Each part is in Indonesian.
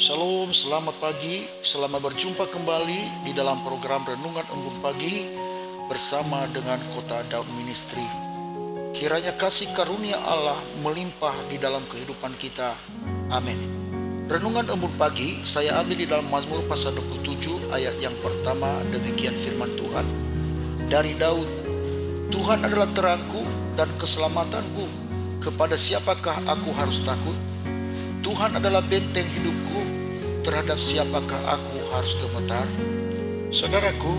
Shalom, selamat pagi. Selamat berjumpa kembali di dalam program Renungan Embun Pagi bersama dengan Kota Daud Ministry. Kiranya kasih karunia Allah melimpah di dalam kehidupan kita. Amin. Renungan Embun Pagi saya ambil di dalam Mazmur pasal 27 ayat yang pertama. Demikian firman Tuhan dari Daud. Tuhan adalah terangku dan keselamatanku. Kepada siapakah aku harus takut? Tuhan adalah benteng hidupku, terhadap siapakah aku harus gemetar? Saudaraku,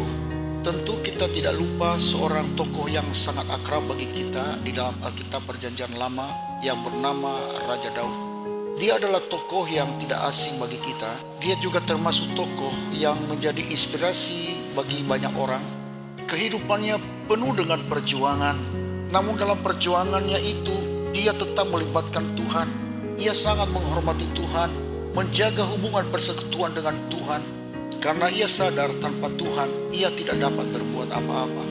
tentu kita tidak lupa seorang tokoh yang sangat akrab bagi kita di dalam Alkitab Perjanjian Lama yang bernama Raja Daud. Dia adalah tokoh yang tidak asing bagi kita. Dia juga termasuk tokoh yang menjadi inspirasi bagi banyak orang. Kehidupannya penuh dengan perjuangan, namun dalam perjuangannya itu dia tetap melibatkan Tuhan. Ia sangat menghormati Tuhan, menjaga hubungan persekutuan dengan Tuhan, karena ia sadar tanpa Tuhan ia tidak dapat berbuat apa-apa.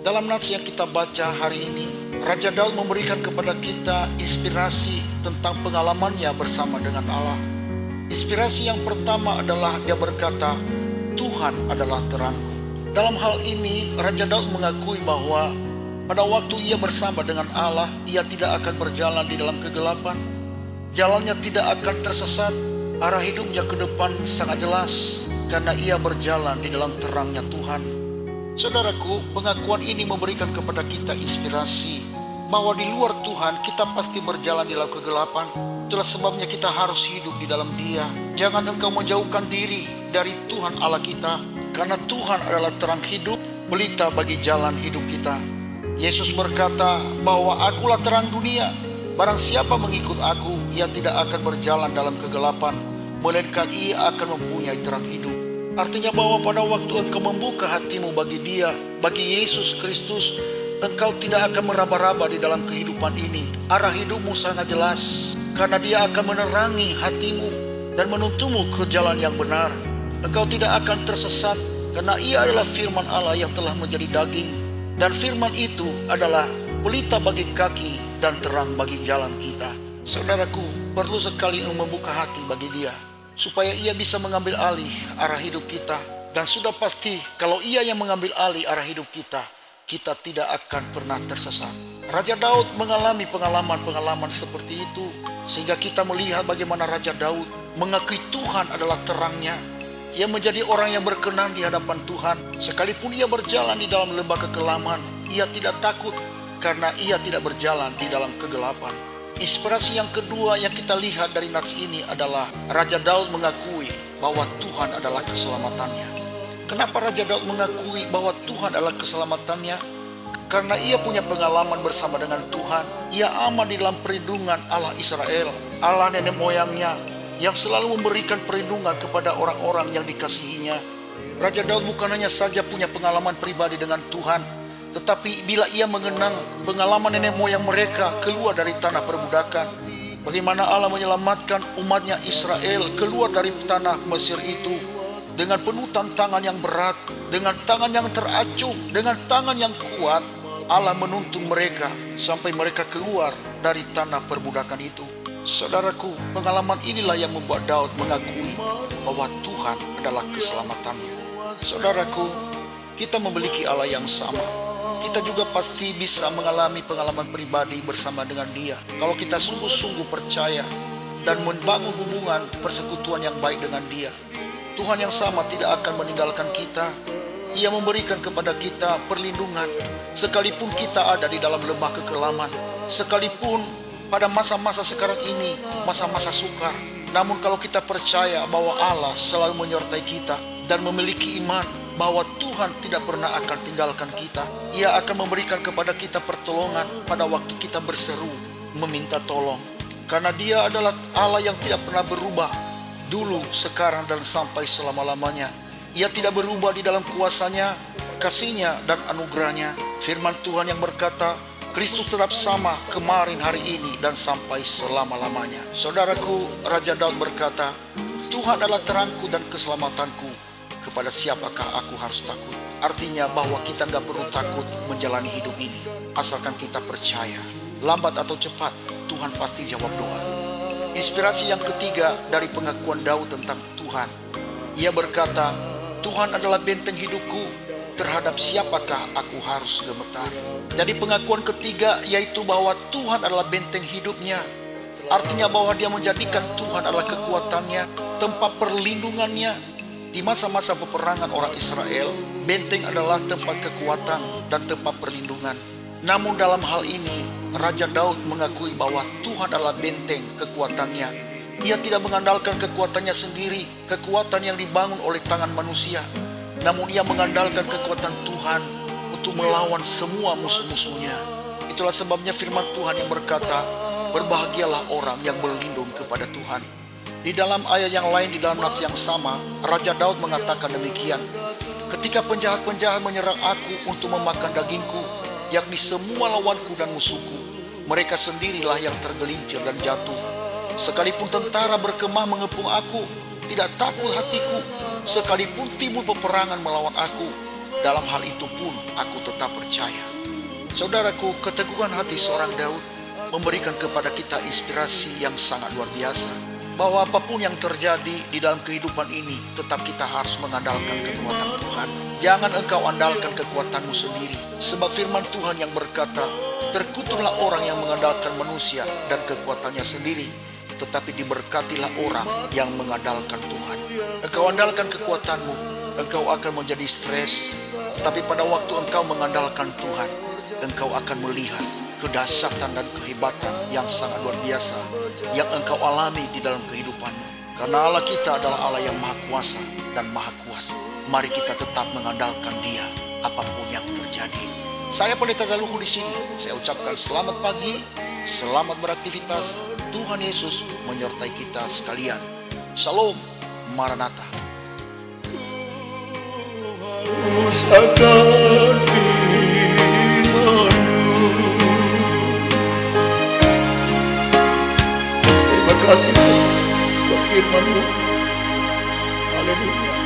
Dalam nats yang kita baca hari ini, Raja Daud memberikan kepada kita inspirasi tentang pengalamannya bersama dengan Allah. Inspirasi yang pertama adalah dia berkata, Tuhan adalah terangku. Dalam hal ini, Raja Daud mengakui bahwa pada waktu ia bersama dengan Allah, ia tidak akan berjalan di dalam kegelapan. Jalannya tidak akan tersesat, arah hidupnya ke depan sangat jelas karena ia berjalan di dalam terangnya Tuhan. Saudaraku, pengakuan ini memberikan kepada kita inspirasi bahwa di luar Tuhan kita pasti berjalan di dalam kegelapan. Itulah sebabnya kita harus hidup di dalam Dia. Jangan engkau menjauhkan diri dari Tuhan Allah kita, karena Tuhan adalah terang hidup, pelita bagi jalan hidup kita. Yesus berkata bahwa akulah terang dunia. Barang siapa mengikut aku, ia tidak akan berjalan dalam kegelapan, melainkan ia akan mempunyai terang hidup. Artinya bahwa pada waktu engkau membuka hatimu bagi Dia, bagi Yesus Kristus, engkau tidak akan meraba-raba di dalam kehidupan ini. Arah hidupmu sangat jelas, karena Dia akan menerangi hatimu dan menuntunmu ke jalan yang benar. Engkau tidak akan tersesat, karena Ia adalah firman Allah yang telah menjadi daging, dan firman itu adalah pelita bagi kaki dan terang bagi jalan kita. Saudaraku, perlu sekali membuka hati bagi Dia, supaya Ia bisa mengambil alih arah hidup kita. Dan sudah pasti, kalau Ia yang mengambil alih arah hidup kita, kita tidak akan pernah tersesat. Raja Daud mengalami pengalaman-pengalaman seperti itu, sehingga kita melihat bagaimana Raja Daud mengakui Tuhan adalah terangnya. Ia menjadi orang yang berkenan di hadapan Tuhan. Sekalipun ia berjalan di dalam lembah kekelaman, ia tidak takut, karena ia tidak berjalan di dalam kegelapan. Inspirasi yang kedua yang kita lihat dari nats ini adalah Raja Daud mengakui bahwa Tuhan adalah keselamatannya. Kenapa Raja Daud mengakui bahwa Tuhan adalah keselamatannya? Karena ia punya pengalaman bersama dengan Tuhan. Ia aman di dalam perlindungan Allah Israel, Allah nenek moyangnya, yang selalu memberikan perlindungan kepada orang-orang yang dikasihinya. Raja Daud bukan hanya saja punya pengalaman pribadi dengan Tuhan, tetapi bila ia mengenang pengalaman nenek moyang mereka keluar dari tanah perbudakan, bagaimana Allah menyelamatkan umatnya Israel keluar dari tanah Mesir itu dengan penuh tantangan yang berat, dengan tangan yang teracung, dengan tangan yang kuat, Allah menuntun mereka sampai mereka keluar dari tanah perbudakan itu. Saudaraku, pengalaman inilah yang membuat Daud mengakui bahwa Tuhan adalah keselamatannya. Saudaraku, kita memiliki Allah yang sama. Kita juga pasti bisa mengalami pengalaman pribadi bersama dengan Dia kalau kita sungguh-sungguh percaya dan membangun hubungan persekutuan yang baik dengan Dia. Tuhan yang sama tidak akan meninggalkan kita. Ia memberikan kepada kita perlindungan sekalipun kita ada di dalam lembah kekelaman, sekalipun pada masa-masa sekarang ini masa-masa sukar. Namun kalau kita percaya bahwa Allah selalu menyertai kita dan memiliki iman bahwa Tuhan tidak pernah akan tinggalkan kita, Ia akan memberikan kepada kita pertolongan pada waktu kita berseru meminta tolong. Karena Dia adalah Allah yang tidak pernah berubah, dulu, sekarang, dan sampai selama-lamanya. Ia tidak berubah di dalam kuasanya, kasih-Nya, dan anugerah-Nya. Firman Tuhan yang berkata, Kristus tetap sama kemarin, hari ini, dan sampai selama-lamanya. Saudaraku, Raja Daud berkata, Tuhan adalah terangku dan keselamatanku. Kepada siapakah aku harus takut? Artinya bahwa kita gak perlu takut menjalani hidup ini, asalkan kita percaya. Lambat atau cepat, Tuhan pasti jawab doa. Inspirasi yang ketiga dari pengakuan Daud tentang Tuhan. Ia berkata, Tuhan adalah benteng hidupku, terhadap siapakah aku harus gemetar. Jadi pengakuan ketiga yaitu bahwa Tuhan adalah benteng hidupnya. Artinya bahwa dia menjadikan Tuhan adalah kekuatannya, tempat perlindungannya. Di masa-masa peperangan orang Israel, benteng adalah tempat kekuatan dan tempat perlindungan. Namun dalam hal ini, Raja Daud mengakui bahwa Tuhan adalah benteng kekuatannya. Ia tidak mengandalkan kekuatannya sendiri, kekuatan yang dibangun oleh tangan manusia. Namun ia mengandalkan kekuatan Tuhan untuk melawan semua musuh-musuhnya. Itulah sebabnya firman Tuhan yang berkata, berbahagialah orang yang berlindung kepada Tuhan. Di dalam ayat yang lain, di dalam nats yang sama, Raja Daud mengatakan demikian, ketika penjahat-penjahat menyerang aku untuk memakan dagingku, yakni semua lawanku dan musuhku, mereka sendirilah yang tergelincir dan jatuh. Sekalipun tentara berkemah mengepung aku, tidak takut hatiku. Sekalipun timbul peperangan melawan aku, dalam hal itu pun aku tetap percaya. Saudaraku, keteguhan hati seorang Daud memberikan kepada kita inspirasi yang sangat luar biasa, bahwa apapun yang terjadi di dalam kehidupan ini, tetap kita harus mengandalkan kekuatan Tuhan. Jangan engkau andalkan kekuatanmu sendiri, sebab firman Tuhan yang berkata, terkutuklah orang yang mengandalkan manusia dan kekuatannya sendiri, tetapi diberkatilah orang yang mengandalkan Tuhan. Engkau andalkan kekuatanmu, engkau akan menjadi stres. Tetapi pada waktu engkau mengandalkan Tuhan, engkau akan melihat kedahsyatan dan kehebatan yang sangat luar biasa yang engkau alami di dalam kehidupanmu. Karena Allah kita adalah Allah yang maha kuasa dan maha kuat. Mari kita tetap mengandalkan Dia apapun yang terjadi. Saya Pendeta Zaluhu di sini. Saya ucapkan selamat pagi, selamat beraktivitas. Tuhan Yesus menyertai kita sekalian. Shalom, Maranatha. Terima kasih untuk firman-Mu. Haleluya.